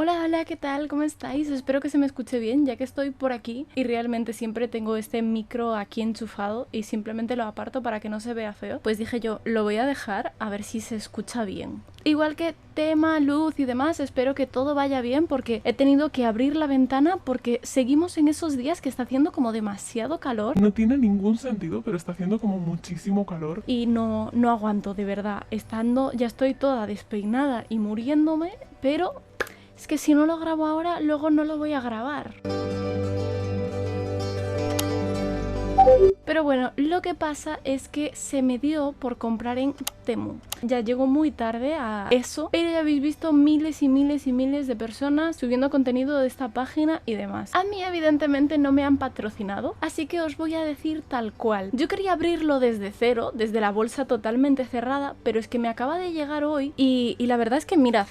Hola, hola, ¿qué tal? ¿Cómo estáis? Espero que se me escuche bien, ya que estoy por aquí y realmente siempre tengo este micro aquí enchufado y simplemente lo aparto para que no se vea feo. Pues dije yo, lo voy a dejar a ver si se escucha bien. Igual que tema, luz y demás, espero que todo vaya bien porque he tenido que abrir la ventana porque seguimos en esos días que está haciendo como demasiado calor. No tiene ningún sentido, pero está haciendo como muchísimo calor. Y no aguanto, de verdad. Ya estoy toda despeinada y muriéndome, pero es que si no lo grabo ahora, luego no lo voy a grabar. Pero bueno, lo que pasa es que se me dio por comprar en Temu. Ya llego muy tarde a eso, pero ya habéis visto miles y miles y miles de personas subiendo contenido de esta página y demás. A mí evidentemente no me han patrocinado, así que os voy a decir tal cual. Yo quería abrirlo desde cero, desde la bolsa totalmente cerrada, pero es que me acaba de llegar hoy y la verdad es que mirad.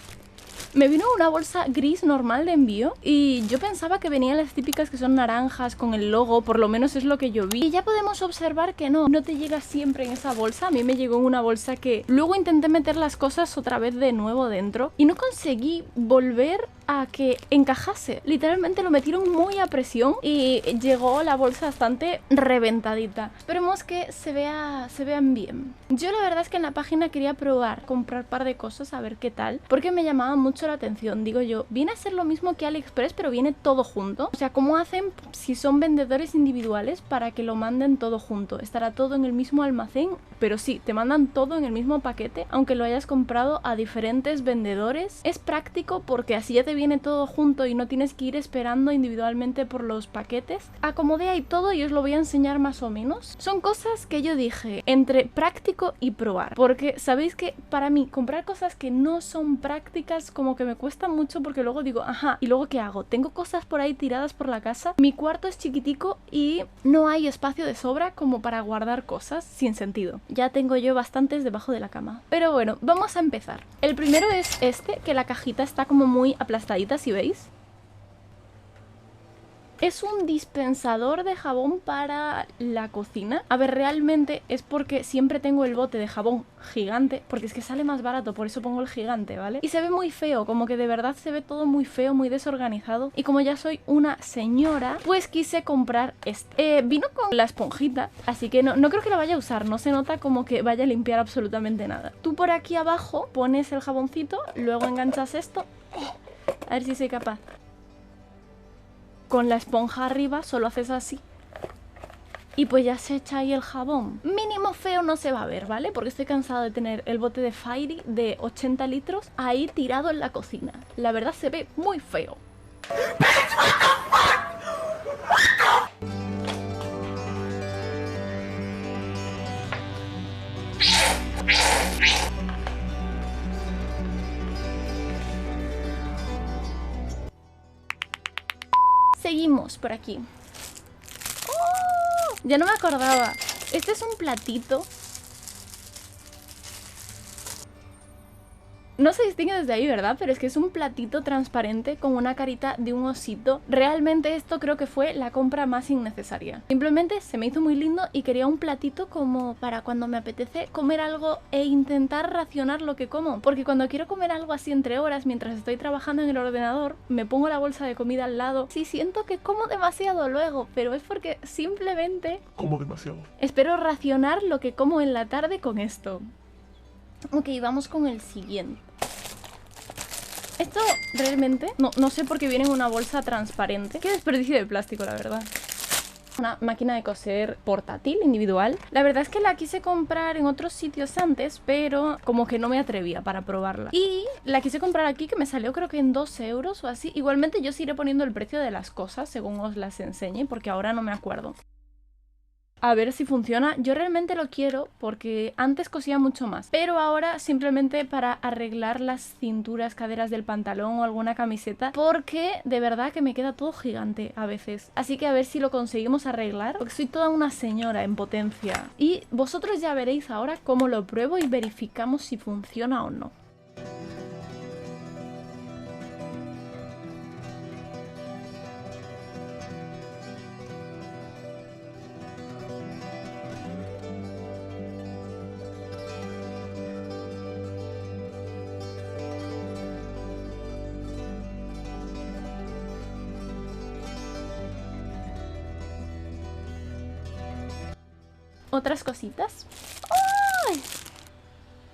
Me vino una bolsa gris normal de envío y yo pensaba que venían las típicas que son naranjas con el logo, por lo menos es lo que yo vi. Y ya podemos observar que no te llega siempre en esa bolsa. A mí me llegó en una bolsa que luego intenté meter las cosas otra vez de nuevo dentro y no conseguí volver a que encajase. Literalmente lo metieron muy a presión y llegó la bolsa bastante reventadita. Esperemos que se vean bien. Yo la verdad es que en la página quería probar, comprar un par de cosas a ver qué tal, porque me llamaba mucho la atención. Digo yo, viene a ser lo mismo que AliExpress, pero viene todo junto. O sea, ¿cómo hacen si son vendedores individuales para que lo manden todo junto? Estará todo en el mismo almacén, pero sí, te mandan todo en el mismo paquete, aunque lo hayas comprado a diferentes vendedores. Es práctico porque así ya te viene todo junto y no tienes que ir esperando individualmente por los paquetes. Acomodé ahí todo y os lo voy a enseñar más o menos. Son cosas que yo dije entre práctico y probar, porque sabéis que para mí comprar cosas que no son prácticas como que me cuesta mucho, porque luego digo, ajá, ¿y luego qué hago? Tengo cosas por ahí tiradas por la casa, mi cuarto es chiquitico y no hay espacio de sobra como para guardar cosas sin sentido. Ya tengo yo bastantes debajo de la cama. Pero bueno, vamos a empezar. El primero es este, que la cajita está como muy aplastadita, si veis. Es un dispensador de jabón para la cocina. A ver, realmente es porque siempre tengo el bote de jabón gigante, porque es que sale más barato, por eso pongo el gigante, ¿vale? Y se ve muy feo, como que de verdad se ve todo muy feo, muy desorganizado. Y como ya soy una señora, pues quise comprar este. Vino con la esponjita, así que no creo que la vaya a usar, no se nota como que vaya a limpiar absolutamente nada. Tú por aquí abajo pones el jaboncito, luego enganchas esto. A ver si soy capaz. Con la esponja arriba solo haces así y pues ya se echa ahí el jabón. Mínimo feo no se va a ver, ¿vale? Porque estoy cansada de tener el bote de Fairy de 80 litros ahí tirado en la cocina. La verdad se ve muy feo. Seguimos por aquí. ¡Oh! Ya no me acordaba. Este es un platito. No se distingue desde ahí, ¿verdad? Pero es que es un platito transparente con una carita de un osito. Realmente esto creo que fue la compra más innecesaria. Simplemente se me hizo muy lindo y quería un platito como para cuando me apetece comer algo e intentar racionar lo que como. Porque cuando quiero comer algo así entre horas mientras estoy trabajando en el ordenador, me pongo la bolsa de comida al lado. Sí, siento que como demasiado luego, pero es porque simplemente Como demasiado. espero racionar lo que como en la tarde con esto. Ok, vamos con el siguiente. Esto realmente, no sé por qué viene en una bolsa transparente. Qué desperdicio de plástico, la verdad. Una máquina de coser portátil, individual. La verdad es que la quise comprar en otros sitios antes, pero como que no me atrevía para probarla. Y la quise comprar aquí, que me salió creo que en 2 euros o así. Igualmente yo os iré poniendo el precio de las cosas según os las enseñe, porque ahora no me acuerdo. A ver si funciona. Yo realmente lo quiero porque antes cosía mucho más, pero ahora simplemente para arreglar las cinturas, caderas del pantalón o alguna camiseta, porque de verdad que me queda todo gigante a veces. Así que a ver si lo conseguimos arreglar, porque soy toda una señora en potencia. Y vosotros ya veréis ahora cómo lo pruebo y verificamos si funciona o no. Otras cositas. ¡Ay!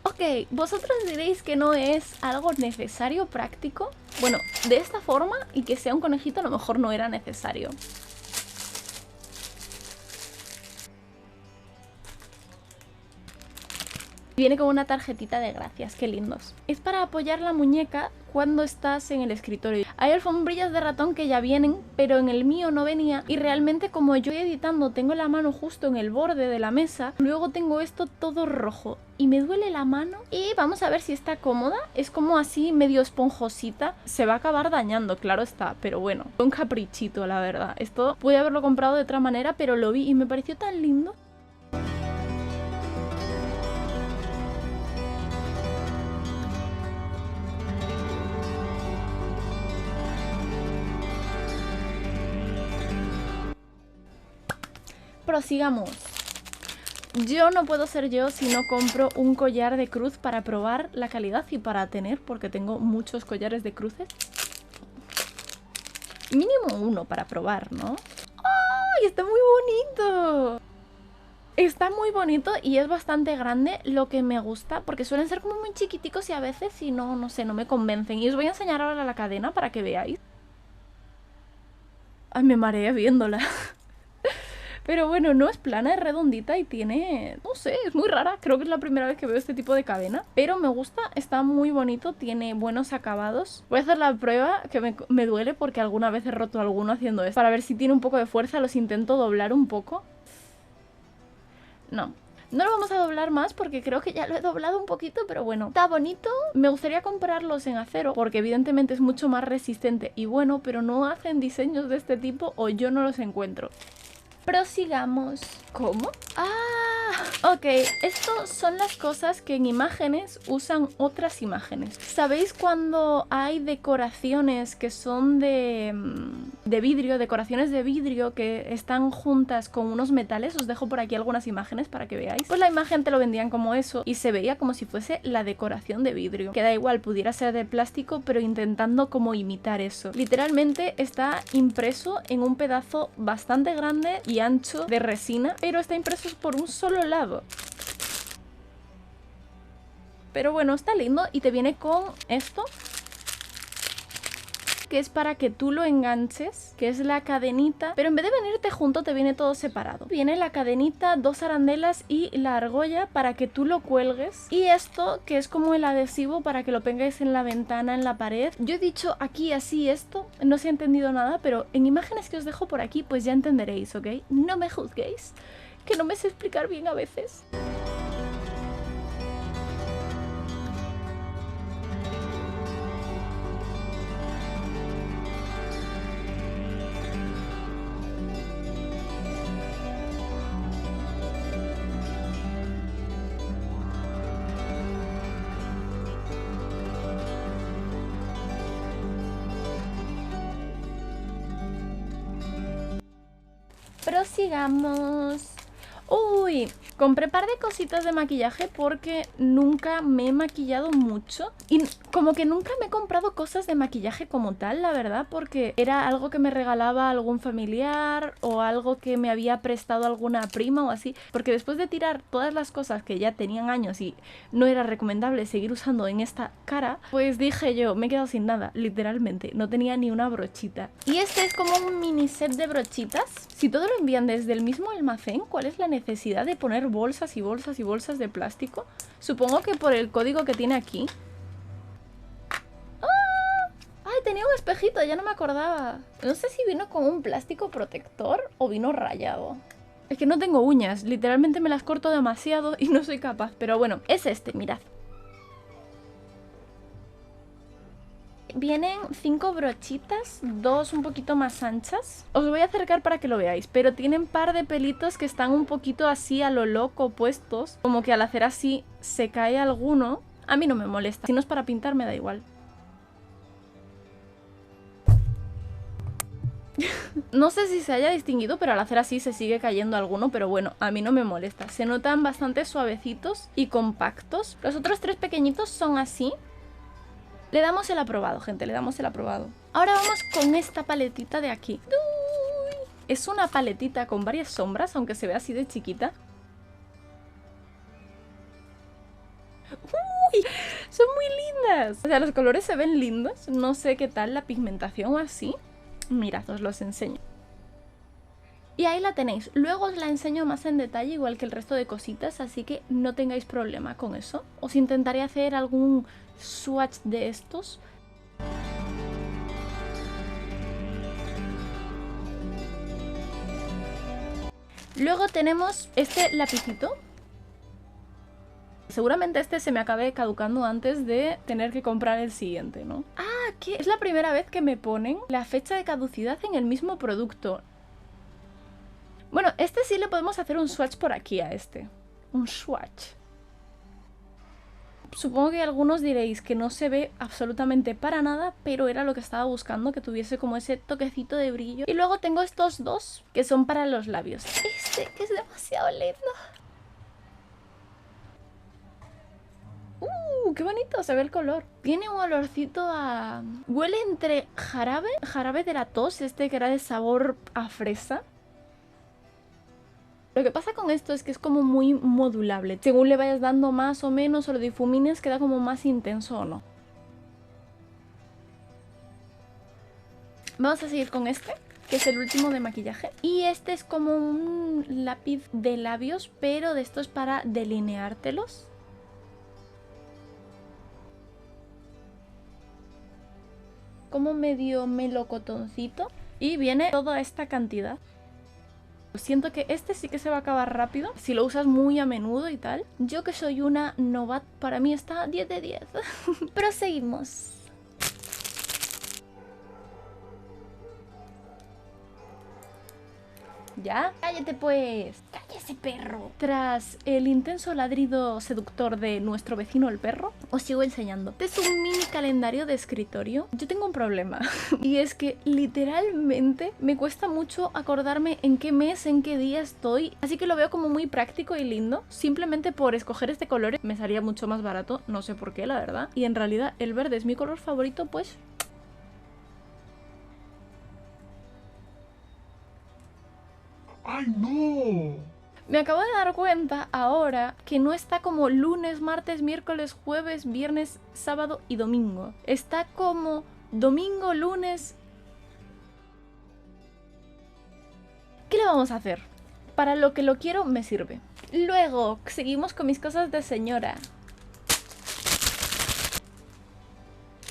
Ok, vosotros diréis que no es algo necesario, práctico. Bueno, de esta forma y que sea un conejito a lo mejor no era necesario. Viene con una tarjetita de gracias, qué lindos. Es para apoyar la muñeca cuando estás en el escritorio. Hay alfombrillas de ratón que ya vienen, pero en el mío no venía. Y realmente como yo editando tengo la mano justo en el borde de la mesa, luego tengo esto todo rojo y me duele la mano. Y vamos a ver si está cómoda. Es como así medio esponjosita. Se va a acabar dañando, claro está, pero bueno. Un caprichito, la verdad. Esto pude haberlo comprado de otra manera, pero lo vi y me pareció tan lindo. Prosigamos. Yo no puedo ser yo si no compro un collar de cruz para probar la calidad y para tener, porque tengo muchos collares de cruces. Mínimo uno para probar, ¿no? ¡Ay! Está muy bonito. Está muy bonito y es bastante grande, lo que me gusta, porque suelen ser como muy chiquiticos y a veces si no, no sé, no me convencen. Y os voy a enseñar ahora la cadena para que veáis. Ay, me mareé viéndola. Pero bueno, no es plana, es redondita y tiene... no sé, es muy rara. Creo que es la primera vez que veo este tipo de cadena. Pero me gusta, está muy bonito, tiene buenos acabados. Voy a hacer la prueba, que me duele porque alguna vez he roto alguno haciendo esto. Para ver si tiene un poco de fuerza, los intento doblar un poco. No. No lo vamos a doblar más porque creo que ya lo he doblado un poquito, pero bueno, está bonito. Me gustaría comprarlos en acero porque evidentemente es mucho más resistente y bueno, pero no hacen diseños de este tipo o yo no los encuentro. Prosigamos. ¿Cómo? Ah, ok. Estos son las cosas que en imágenes usan otras imágenes. ¿Sabéis cuando hay decoraciones que son de vidrio? Decoraciones de vidrio que están juntas con unos metales. Os dejo por aquí algunas imágenes para que veáis. Pues la imagen te lo vendían como eso y se veía como si fuese la decoración de vidrio. Que da igual, pudiera ser de plástico, pero intentando como imitar eso. Literalmente está impreso en un pedazo bastante grande y ancho de resina, pero está impreso por un solo lado. Pero bueno, está lindo y te viene con esto, que es para que tú lo enganches, que es la cadenita, pero en vez de venirte junto te viene todo separado. Viene la cadenita, dos arandelas y la argolla para que tú lo cuelgues, y esto que es como el adhesivo para que lo pegues en la ventana, en la pared. Yo he dicho aquí así esto, no se ha entendido nada, pero en imágenes que os dejo por aquí pues ya entenderéis, ¿ok? No me juzguéis, que no me sé explicar bien a veces. Prosigamos. Uy, compré un par de cositas de maquillaje porque nunca me he maquillado mucho. Y como que nunca me he comprado cosas de maquillaje como tal, la verdad, porque era algo que me regalaba algún familiar o algo que me había prestado alguna prima o así. Porque después de tirar todas las cosas que ya tenían años y no era recomendable seguir usando en esta cara, pues dije yo, me he quedado sin nada, literalmente. No tenía ni una brochita. Y este es como un mini set de brochitas. Si todo lo envían desde el mismo almacén, ¿cuál es la necesidad de poner bolsas y bolsas y bolsas de plástico? Supongo que por el código que tiene aquí. ¡Ah! ¡Ay, tenía un espejito! Ya no me acordaba. No sé si vino con un plástico protector o vino rayado. Es que no tengo uñas, literalmente me las corto demasiado y no soy capaz. Pero bueno, es este, mirad. Vienen 5 brochitas, 2 un poquito más anchas. Os voy a acercar para que lo veáis, pero tienen par de pelitos que están un poquito así a lo loco puestos. Como que al hacer así se cae alguno. A mí no me molesta, si no es para pintar me da igual. No sé si se haya distinguido, pero al hacer así se sigue cayendo alguno, pero bueno, a mí no me molesta. Se notan bastante suavecitos y compactos. Los otros 3 pequeñitos son así. Le damos el aprobado, gente, le damos el aprobado. Ahora vamos con esta paletita de aquí. ¡Uy! Es una paletita con varias sombras, aunque se vea así de chiquita. Son muy lindas. O sea, los colores se ven lindos. No sé qué tal la pigmentación o así. Mirad, os los enseño. Y ahí la tenéis. Luego os la enseño más en detalle, igual que el resto de cositas, así que no tengáis problema con eso. Os intentaré hacer algún swatch de estos. Luego tenemos este lapicito. Seguramente este se me acabe caducando antes de tener que comprar el siguiente, ¿no? Ah, que es la primera vez que me ponen la fecha de caducidad en el mismo producto. Bueno, este sí le podemos hacer un swatch por aquí a este. Un swatch. Supongo que algunos diréis que no se ve absolutamente para nada, pero era lo que estaba buscando, que tuviese como ese toquecito de brillo. Y luego tengo estos dos, que son para los labios. Este, que es demasiado lindo. ¡Qué bonito! Se ve el color. Tiene un olorcito a... Huele entre jarabe de la tos, este que era de sabor a fresa. Lo que pasa con esto es que es como muy modulable. Según le vayas dando más o menos o lo difumines, queda como más intenso o no. Vamos a seguir con este, que es el último de maquillaje. Y este es como un lápiz de labios, pero de estos para delineártelos. Como medio melocotoncito. Y viene toda esta cantidad. Siento que este sí que se va a acabar rápido si lo usas muy a menudo y tal. Yo que soy una novata, para mí está 10 de 10. Proseguimos. ¿Ya? ¡Cállate pues! ¡Cállese, perro! Tras el intenso ladrido seductor de nuestro vecino el perro, os sigo enseñando. Este es un mini calendario de escritorio. Yo tengo un problema y es que literalmente me cuesta mucho acordarme en qué mes, en qué día estoy. Así que lo veo como muy práctico y lindo. Simplemente por escoger este color me salía mucho más barato. No sé por qué, la verdad. Y en realidad el verde es mi color favorito, pues... ¡Ay, no! Me acabo de dar cuenta ahora que no está como lunes, martes, miércoles, jueves, viernes, sábado y domingo. Está como domingo, lunes... ¿Qué le vamos a hacer? Para lo que lo quiero me sirve. Luego, seguimos con mis cosas de señora.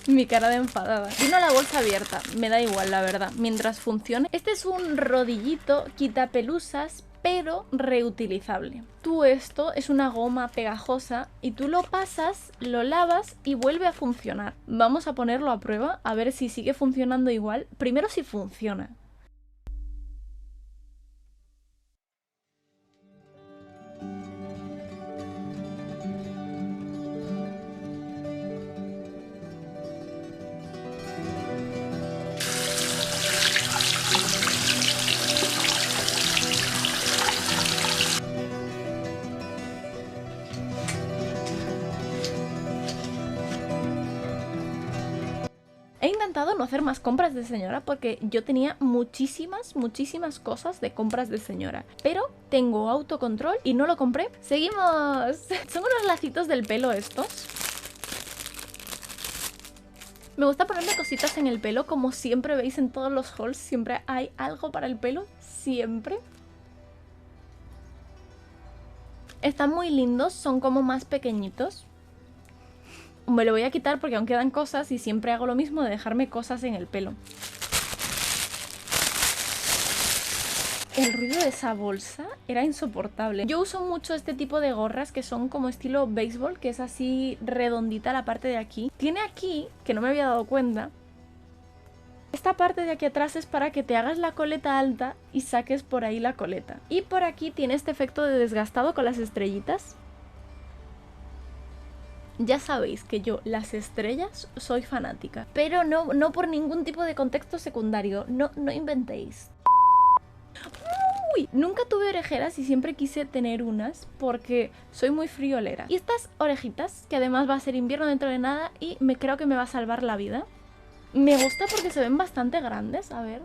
Mi cara de enfadada. Vino la bolsa abierta, me da igual la verdad, mientras funcione. Este es un rodillito quitapelusas, pero reutilizable. Tú esto es una goma pegajosa y tú lo pasas, lo lavas y vuelve a funcionar. Vamos a ponerlo a prueba, a ver si sigue funcionando igual. Primero si funciona. He intentado no hacer más compras de señora porque yo tenía muchísimas cosas de compras de señora. Pero tengo autocontrol y no lo compré. ¡Seguimos! Son unos lacitos del pelo estos. Me gusta ponerme cositas en el pelo, como siempre veis en todos los hauls. Siempre hay algo para el pelo. Siempre. Están muy lindos, son como más pequeñitos. Me lo voy a quitar porque aún quedan cosas y siempre hago lo mismo de dejarme cosas en el pelo. El ruido de esa bolsa era insoportable. Yo uso mucho este tipo de gorras que son como estilo béisbol, que es así redondita la parte de aquí. Tiene aquí, que no me había dado cuenta, esta parte de aquí atrás es para que te hagas la coleta alta y saques por ahí la coleta. Y por aquí tiene este efecto de desgastado con las estrellitas. Ya sabéis que yo, las estrellas, soy fanática. Pero no por ningún tipo de contexto secundario. No inventéis. Uy, nunca tuve orejeras y siempre quise tener unas porque soy muy friolera. Y estas orejitas, que además va a ser invierno dentro de nada y creo que me va a salvar la vida. Me gusta porque se ven bastante grandes, a ver.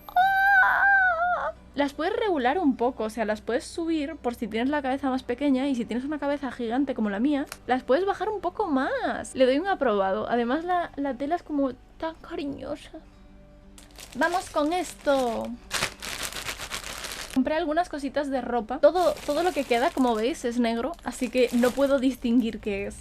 ¡Oh! las puedes regular un poco, o sea, las puedes subir por si tienes la cabeza más pequeña, y si tienes una cabeza gigante como la mía, las puedes bajar un poco más. Le doy un aprobado. Además la tela es como tan cariñosa. Vamos con esto. Compré algunas cositas de ropa. Todo lo que queda, como veis, es negro, así que no puedo distinguir qué es.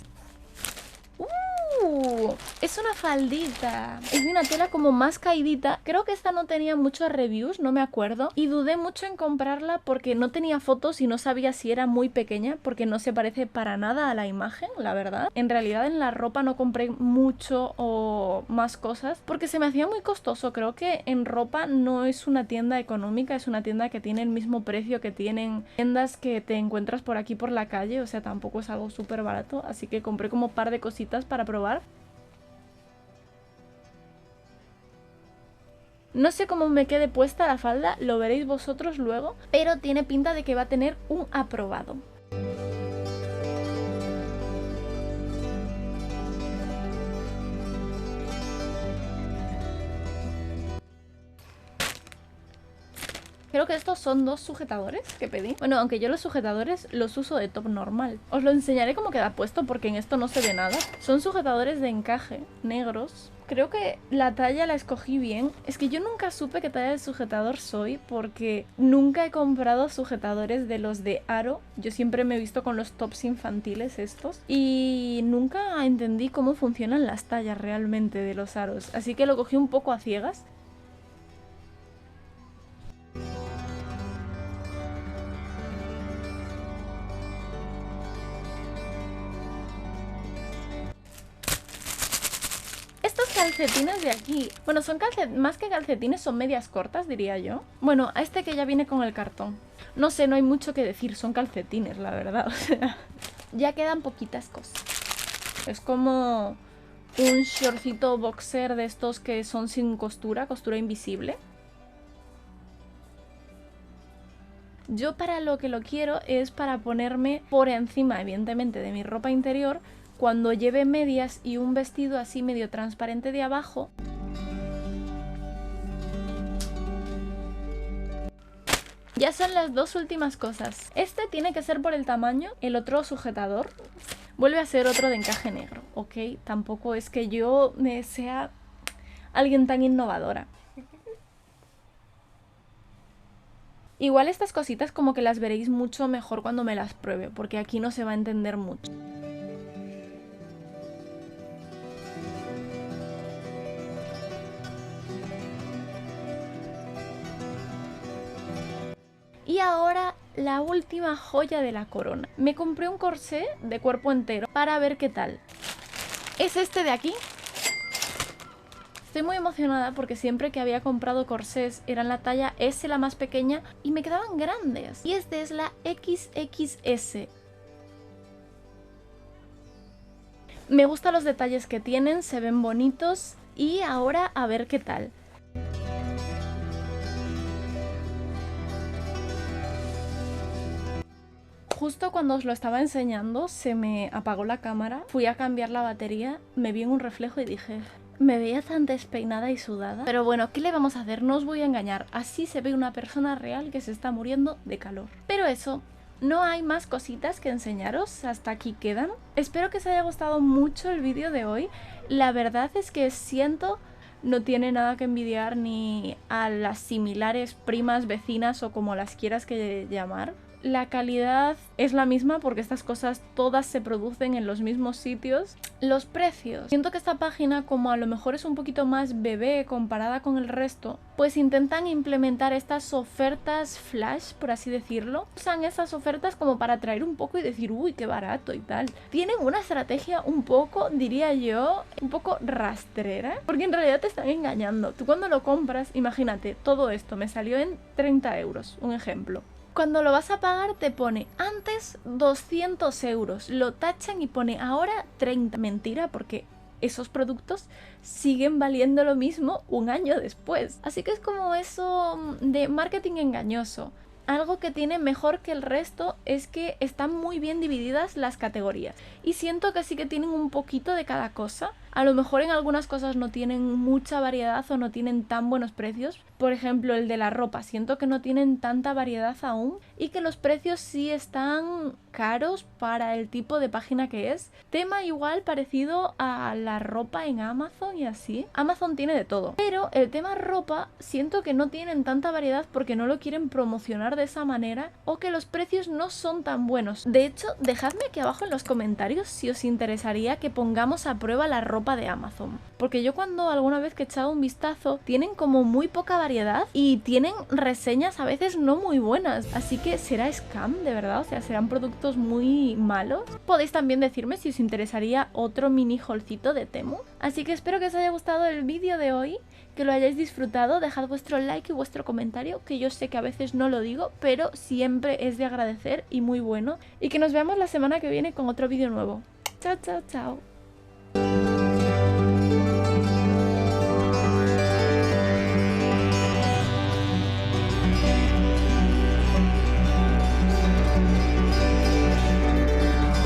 Es una faldita. Es de una tela como más caidita. Creo que esta no tenía muchos reviews, no me acuerdo. Y dudé mucho en comprarla porque no tenía fotos y no sabía si era muy pequeña, porque no se parece para nada a la imagen, la verdad. En realidad en la ropa no compré mucho o más cosas porque se me hacía muy costoso. Creo que en ropa no es una tienda económica, es una tienda que tiene el mismo precio que tienen tiendas que te encuentras por aquí por la calle. O sea, tampoco es algo súper barato. Así que compré como un par de cositas para probar. No sé cómo me quede puesta la falda, lo veréis vosotros luego, pero tiene pinta de que va a tener un aprobado. Creo que estos son 2 sujetadores que pedí. Bueno, aunque yo los sujetadores los uso de top normal. Os lo enseñaré cómo queda puesto porque en esto no se ve nada. Son sujetadores de encaje, negros. Creo que la talla la escogí bien. Es que yo nunca supe qué talla de sujetador soy porque nunca he comprado sujetadores de los de aro. Yo siempre me he visto con los tops infantiles estos. Y nunca entendí cómo funcionan las tallas realmente de los aros. Así que lo cogí un poco a ciegas. Calcetines de aquí. Bueno, son más que calcetines, son medias cortas, diría yo. Bueno, a este que ya viene con el cartón. No sé, no hay mucho que decir, son calcetines, la verdad. O sea, ya quedan poquitas cosas. Es como un shortcito boxer de estos que son sin costura, costura invisible. Yo para lo que lo quiero es para ponerme por encima, evidentemente, de mi ropa interior cuando lleve medias y un vestido así medio transparente de abajo. Ya son las 2 últimas cosas. Este tiene que ser por el tamaño, el otro sujetador vuelve a ser otro de encaje negro, ¿ok? Tampoco es que yo sea alguien tan innovadora. Igual estas cositas como que las veréis mucho mejor cuando me las pruebe, porque aquí no se va a entender mucho. Y ahora la última joya de la corona. Me compré un corsé de cuerpo entero para ver qué tal. Es este de aquí. Estoy muy emocionada porque siempre que había comprado corsés eran la talla S, la más pequeña, y me quedaban grandes. Y este es la XXS. Me gustan los detalles que tienen, se ven bonitos y ahora a ver qué tal. Justo cuando os lo estaba enseñando se me apagó la cámara, fui a cambiar la batería, me vi en un reflejo y dije... Me veía tan despeinada y sudada. Pero bueno, ¿qué le vamos a hacer? No os voy a engañar. Así se ve una persona real que se está muriendo de calor. Pero eso, no hay más cositas que enseñaros. Hasta aquí quedan. Espero que os haya gustado mucho el vídeo de hoy. La verdad es que siento... No tiene nada que envidiar ni a las similares primas, vecinas o como las quieras que llamar. La calidad es la misma porque estas cosas todas se producen en los mismos sitios. Los precios. Siento que esta página, como a lo mejor es un poquito más bebé comparada con el resto, pues intentan implementar estas ofertas flash, por así decirlo. Usan esas ofertas como para atraer un poco y decir, uy, qué barato y tal. Tienen una estrategia un poco, diría yo, un poco rastrera, porque en realidad te están engañando. Tú cuando lo compras, imagínate, todo esto me salió en 30 euros, un ejemplo. Cuando lo vas a pagar te pone antes 200 euros, lo tachan y pone ahora 30. Mentira, porque esos productos siguen valiendo lo mismo un año después. Así que es como eso de marketing engañoso. Algo que tiene mejor que el resto es que están muy bien divididas las categorías. Y siento que sí que tienen un poquito de cada cosa. A lo mejor en algunas cosas no tienen mucha variedad o no tienen tan buenos precios. Por ejemplo, el de la ropa, siento que no tienen tanta variedad aún y que los precios sí están caros para el tipo de página que es. Tema igual parecido a la ropa en Amazon y así. Amazon tiene de todo, pero el tema ropa siento que no tienen tanta variedad porque no lo quieren promocionar de esa manera o que los precios no son tan buenos. De hecho, dejadme aquí abajo en los comentarios si os interesaría que pongamos a prueba la ropa de Amazon, porque yo cuando alguna vez que he echado un vistazo tienen como muy poca variedad y tienen reseñas a veces no muy buenas, así que será scam de verdad, o sea, serán productos muy malos. Podéis también decirme si os interesaría otro mini haulcito de Temu. Así que espero que os haya gustado el vídeo de hoy, que lo hayáis disfrutado. Dejad vuestro like y vuestro comentario, que yo sé que a veces no lo digo, pero siempre es de agradecer y muy bueno. Y que nos veamos la semana que viene con otro vídeo nuevo. Chao, chao, chao.